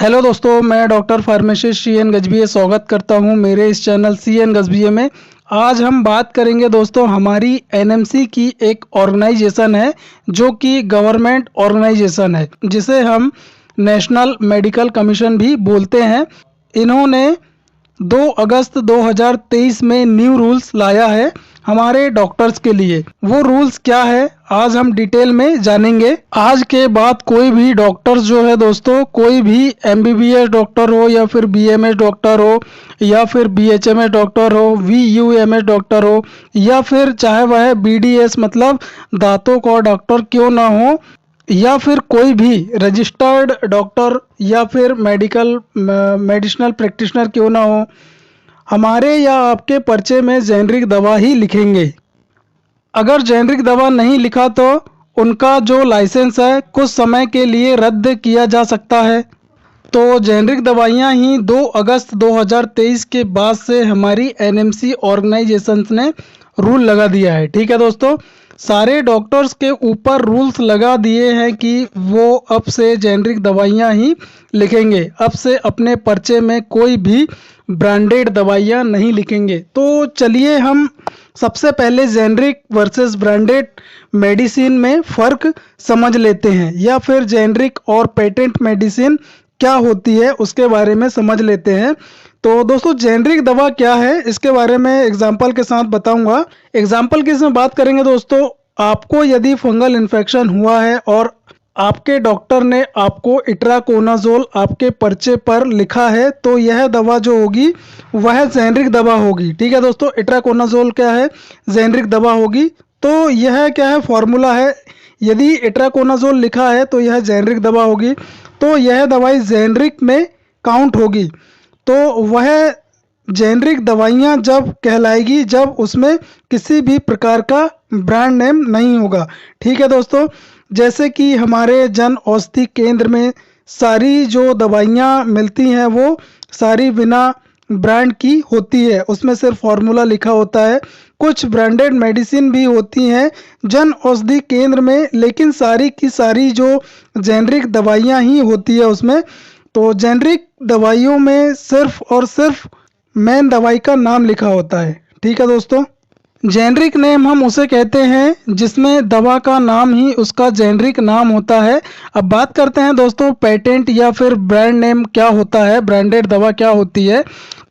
Hello दोस्तों, मैं doctor pharmacist CN Gajbhiye स्वागत करता हूं मेरे इस चैनल CN गजभिये में। आज हम बात करेंगे दोस्तों, हमारी NMC की एक ऑर्गेनाइजेशन है जो कि गवर्नमेंट ऑर्गेनाइजेशन है, जिसे हम नेशनल मेडिकल कमीशन भी बोलते हैं। इन्होंने 2 अगस्त 2023 में न्यू रूल्स लाया है हमारे डॉक्टर्स के लिए। वो रूल्स क्या है आज हम डिटेल में जानेंगे। आज के बाद कोई भी डॉक्टर्स जो है दोस्तों, कोई भी MBBS डॉक्टर हो या फिर BMS डॉक्टर हो या फिर BHMS डॉक्टर हो, VUMS डॉक्टर हो या फिर चाहे वह BDS मतलब दांतों का डॉक्टर क्यों ना हो, या फिर कोई भी रजिस्टर्ड डॉक्टर या फिर मेडिसिनल प्रैक्टिशनर क्यों ना हो, हमारे या आपके पर्चे में जेनरिक दवा ही लिखेंगे। अगर जेनरिक दवा नहीं लिखा तो उनका जो लाइसेंस है कुछ समय के लिए रद्द किया जा सकता है। तो जेनरिक दवाइयाँ ही 2 अगस्त 2023 के बाद से हमारी NMC ऑर्गेनाइजेशन ने रूल लगा दिया है। ठीक है दोस्तों, सारे डॉक्टर्स के ऊपर रूल्स लगा दिए हैं कि वो अब से जेनरिक दवाइयाँ ही लिखेंगे। अब से अपने पर्चे में कोई भी ब्रांडेड दवाइयाँ नहीं लिखेंगे। तो चलिए हम सबसे पहले जेनरिक वर्सेस ब्रांडेड मेडिसिन में फ़र्क समझ लेते हैं, या फिर जेनरिक और पेटेंट मेडिसिन क्या होती है उसके बारे में समझ लेते हैं। तो दोस्तों, जेनरिक दवा क्या है इसके बारे में एग्जाम्पल के साथ बताऊंगा। एग्जाम्पल की इसमें बात करेंगे दोस्तों, आपको यदि फंगल इन्फेक्शन हुआ है और आपके डॉक्टर ने आपको इट्राकोनाजोल आपके पर्चे पर लिखा है, तो यह दवा जो होगी वह जेनरिक दवा होगी। ठीक है दोस्तों, इट्राकोनाजोल क्या है? जेनरिक दवा होगी। तो यह क्या है? फॉर्मूला है। यदि इट्राकोनाजोल लिखा है तो यह जेनरिक दवा होगी, तो यह दवाई जेनरिक में काउंट होगी। तो वह जेनरिक दवाइयाँ जब कहलाएगी जब उसमें किसी भी प्रकार का ब्रांड नेम नहीं होगा। ठीक है दोस्तों, जैसे कि हमारे जन औषधि केंद्र में सारी जो दवाइयाँ मिलती हैं वो सारी बिना ब्रांड की होती है, उसमें सिर्फ फार्मूला लिखा होता है। कुछ ब्रांडेड मेडिसिन भी होती हैं जन औषधि केंद्र में, लेकिन सारी की सारी जो जेनरिक दवाइयाँ ही होती है उसमें। तो जेनरिक दवाइयों में सिर्फ और सिर्फ मेन दवाई का नाम लिखा होता है। ठीक है दोस्तों, जेनरिक नेम हम उसे कहते हैं जिसमें दवा का नाम ही उसका जेनरिक नाम होता है। अब बात करते हैं दोस्तों, पेटेंट या फिर ब्रांड नेम क्या होता है, ब्रांडेड दवा क्या होती है।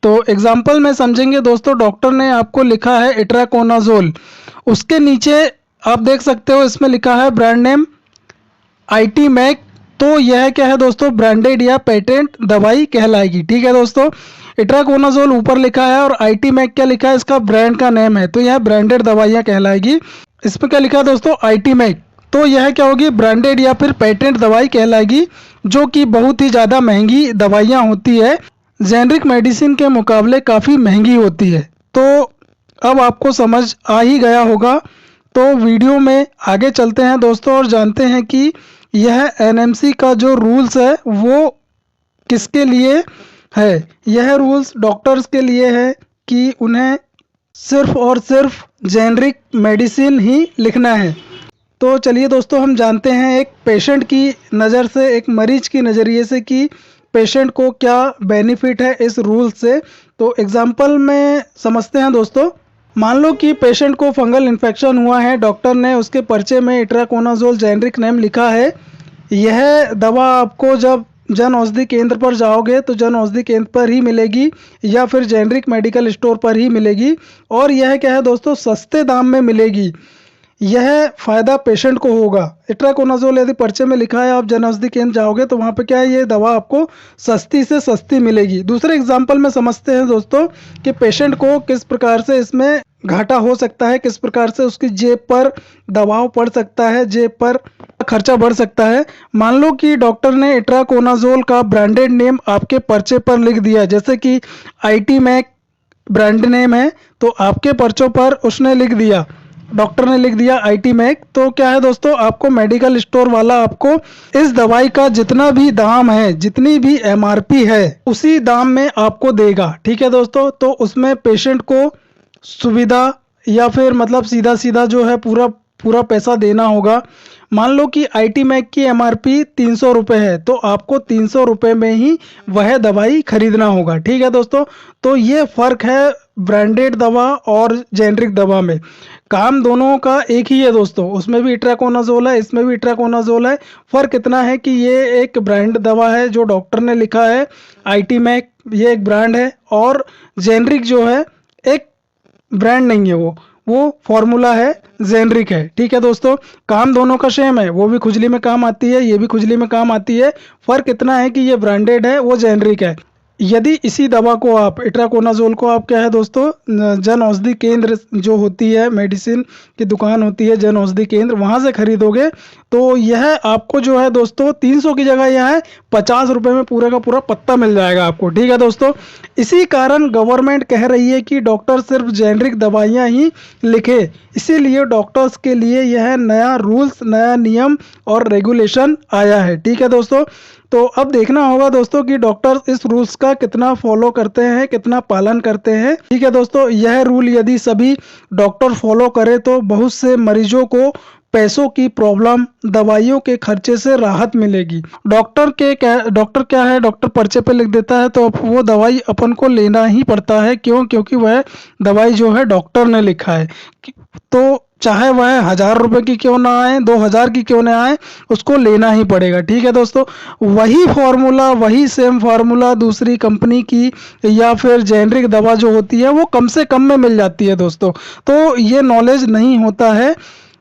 तो एग्जांपल में समझेंगे दोस्तों, डॉक्टर ने आपको लिखा है इट्राकोनाजोल, उसके नीचे आप देख सकते हो इसमें लिखा है ब्रांड नेम ITMAC। तो यह क्या है दोस्तों? ब्रांडेड या पेटेंट दवाई कहलाएगी। ठीक है दोस्तों, इट्राकोनाजोल ऊपर लिखा है और ITMAC क्या लिखा है? इसका ब्रांड का नेम है, तो यह ब्रांडेड दवाइयाँ कहलाएगी। इसमें क्या लिखा है दोस्तों? ITMAC। तो यह क्या होगी? ब्रांडेड या फिर पेटेंट दवाई कहलाएगी, जो कि बहुत ही ज़्यादा महंगी दवाइयाँ होती है, जेनरिक मेडिसिन के मुकाबले काफ़ी महंगी होती है। तो अब आपको समझ आ ही गया होगा। तो वीडियो में आगे चलते हैं दोस्तों और जानते हैं कि यह NMC का जो रूल्स है वो किसके लिए है। यह रूल्स डॉक्टर्स के लिए है कि उन्हें सिर्फ और सिर्फ जेनरिक मेडिसिन ही लिखना है। तो चलिए दोस्तों, हम जानते हैं एक पेशेंट की नज़र से, एक मरीज की नज़रिए से कि पेशेंट को क्या बेनिफिट है इस रूल से। तो एग्जाम्पल में समझते हैं दोस्तों। मान लो कि पेशेंट को फंगल इन्फेक्शन हुआ है, डॉक्टर ने उसके पर्चे में इट्राकोनाजोल जेनरिक नेम लिखा है। यह दवा आपको जब जन औषधि केंद्र पर जाओगे तो जन औषधि केंद्र पर ही मिलेगी या फिर जेनरिक मेडिकल स्टोर पर ही मिलेगी, और यह क्या है दोस्तों? सस्ते दाम में मिलेगी। यह फ़ायदा पेशेंट को होगा। इट्राकोनाजोल यदि पर्चे में लिखा है, आप जन औषधि केंद्र जाओगे तो वहाँ पे क्या है, ये दवा आपको सस्ती से सस्ती मिलेगी। दूसरे एग्जाम्पल में समझते हैं दोस्तों कि पेशेंट को किस प्रकार से इसमें घाटा हो सकता है, किस प्रकार से उसकी जेब पर दबाव पड़ सकता है, जेब पर खर्चा बढ़ सकता है। मान लो कि डॉक्टर ने इट्राकोनाजोल का ब्रांडेड नेम आपके पर्चे पर लिख दिया, जैसे कि ITMAC ब्रांड नेम है, तो आपके पर्चों पर उसने लिख दिया, डॉक्टर ने लिख दिया ITMAC। तो क्या है दोस्तों, आपको मेडिकल स्टोर वाला आपको इस दवाई का जितना भी दाम है, जितनी भी MRP है, उसी दाम में आपको देगा। ठीक है दोस्तों, तो उसमें पेशेंट को सुविधा या फिर मतलब सीधा सीधा जो है पूरा पैसा देना होगा। मान लो कि IT मैक की MRP 300 रुपये है, तो आपको 300 रुपये में ही वह दवाई खरीदना होगा। ठीक है दोस्तों, तो ये फ़र्क है ब्रांडेड दवा और जेनरिक दवा में। काम दोनों का एक ही है दोस्तों, उसमें भी इट्राकोनाजोल है, इसमें भी इट्राकोनाजोल है। फ़र्क इतना है कि ये एक ब्रांड दवा है जो डॉक्टर ने लिखा है, IT मैक ये एक ब्रांड है, और जेनरिक जो है एक ब्रांड नहीं है, वो फॉर्मूला है, जेनरिक है। ठीक है दोस्तों, काम दोनों का सेम है, वो भी खुजली में काम आती है, ये भी खुजली में काम आती है। फ़र्क इतना है कि ये ब्रांडेड है, वो जेनरिक है। यदि इसी दवा को आप इट्राकोनाजोल को आप क्या है दोस्तों, जन औषधि केंद्र जो होती है, मेडिसिन की दुकान होती है जन औषधि केंद्र, वहाँ से खरीदोगे तो यह आपको जो है दोस्तों 300 की जगह यह है 50 रुपये में पूरे का पूरा पत्ता मिल जाएगा आपको। ठीक है दोस्तों, इसी कारण गवर्नमेंट कह रही है कि डॉक्टर सिर्फ जेनरिक दवाइयाँ ही लिखे, इसीलिए डॉक्टर्स के लिए यह नया रूल्स, नया नियम और रेगुलेशन आया है। ठीक है दोस्तों, तो अब देखना होगा दोस्तों कि डॉक्टर्स इस रूल्स का कितना फॉलो करते हैं, कितना पालन करते हैं। ठीक है दोस्तों, यह रूल यदि सभी डॉक्टर फॉलो करें तो बहुत से मरीजों को पैसों की प्रॉब्लम, दवाइयों के खर्चे से राहत मिलेगी। डॉक्टर क्या है, डॉक्टर पर्चे पे लिख देता है तो वो दवाई अपन को लेना ही पड़ता है। क्यों? क्योंकि वह दवाई जो है डॉक्टर ने लिखा है, तो चाहे वह 1000 रुपये की क्यों ना आए, 2000 की क्यों ना आए, उसको लेना ही पड़ेगा। ठीक है दोस्तों, वही फॉर्मूला, वही सेम फार्मूला दूसरी कंपनी की या फिर जेनरिक दवा जो होती है वो कम से कम में मिल जाती है दोस्तों, तो ये नॉलेज नहीं होता है।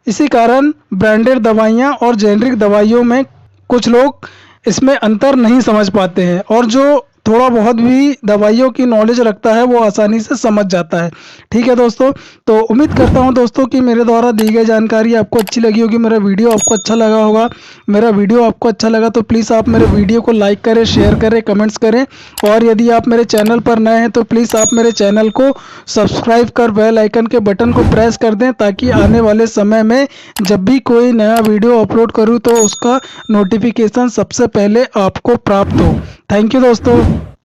इसी कारण ब्रांडेड दवाइयाँ और जेनरिक दवाइयों में कुछ लोग इसमें अंतर नहीं समझ पाते हैं, और जो थोड़ा बहुत भी दवाइयों की नॉलेज रखता है वो आसानी से समझ जाता है। ठीक है दोस्तों, तो उम्मीद करता हूं दोस्तों कि मेरे द्वारा दी गई जानकारी आपको अच्छी लगी होगी, मेरा वीडियो आपको अच्छा लगा होगा। मेरा वीडियो आपको अच्छा लगा तो प्लीज़ आप मेरे वीडियो को लाइक करें, शेयर करें, कमेंट्स करें, और यदि आप मेरे चैनल पर नए हैं तो प्लीज़ आप मेरे चैनल को सब्सक्राइब कर बेल आइकन के बटन को प्रेस कर दें, ताकि आने वाले समय में जब भी कोई नया वीडियो अपलोड करूँ तो उसका नोटिफिकेशन सबसे पहले आपको प्राप्त हो। थैंक यू दोस्तों।